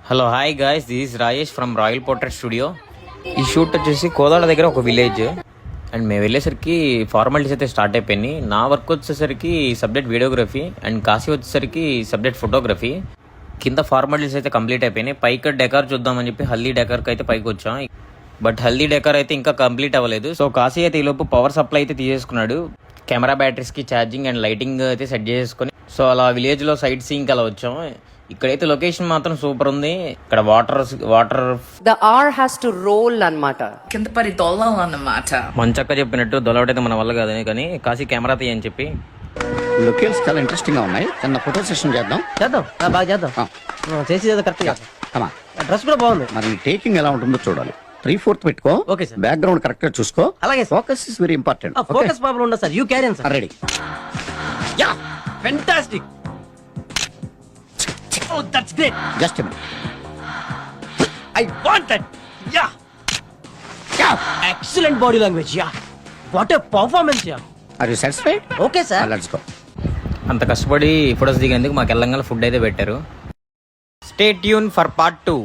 Hello hi guys, this is Rajesh from royal portrait studio. ఈ shoot వచ్చేసి కోదాడ దగ్గర ఒక విలేజ్ అండ్ మేము వెళ్ళేసరికి ఫార్మాలిటీస్ అయితే స్టార్ట్ అయిపోయింది. నా వర్క్ వచ్చేసరికి సబ్జెక్ట్ వీడియోగ్రఫీ అండ్ కాశీ వచ్చేసరికి సబ్జెక్ట్ ఫోటోగ్రఫీ. కింద ఫార్మాలిటీస్ అయితే కంప్లీట్ అయిపోయినాయి. పైకి డెకార్ చూద్దామని చెప్పి హల్దీ డెకార్కి అయితే పైకి వచ్చాం. బట్ హల్దీ డెకార్ అయితే ఇంకా కంప్లీట్ అవ్వలేదు. సో కాశీ అయితే ఈలోపు పవర్ సప్లై అయితే తీసేసుకున్నాడు. కెమెరా బ్యాటరీస్కి ఛార్జింగ్ అండ్ లైటింగ్ అయితే సెట్ చేసుకుని సో అలా విలేజ్లో సైట్ సీయింగ్ అలా వచ్చాం. ఇక్కడైతే లొకేషన్ మాత్రం సూపర్ ఉంది. ఇక్కడ water The R has to roll అన్నమాట. కింద పడి దొల్లాలన్నమాట. మంచక్క చెప్పినట్టు దొలవటైతే మన వల్ల కాదని కానీ కాశీ కెమెరా తీయని చెప్పి లొకేషన్స్ చాలా ఇంట్రెస్టింగ్ గా ఉన్నాయి. చిన్న ఫోటో సెషన్ చేద్దాం. బాగా చేద్దాం. చేసి కరెక్ట్ గా కమా డ్రెస్ కూడా బాగుంది. మరి టేకింగ్ ఎలా ఉంటుందో చూడాలి. 3/4 పెట్టుకో. Okay sir. బ్యాక్గ్రౌండ్ కరెక్ట్ గా చూసుకో. అలాగే sir. Focus is very important. Focus problem ఉండదు sir. You carry sir. Ready. Ya fantastic. Oh, that's great. Just a minute. I want that. Yeah. Excellent body language. Yeah. What a performance. Yeah. Are you satisfied? Okay, sir. Let's go. అంత కష్టపడి photos దిగేందుకు మాకు ఎల్లంగా food అయితే పెట్టారు. Stay tune for part 2.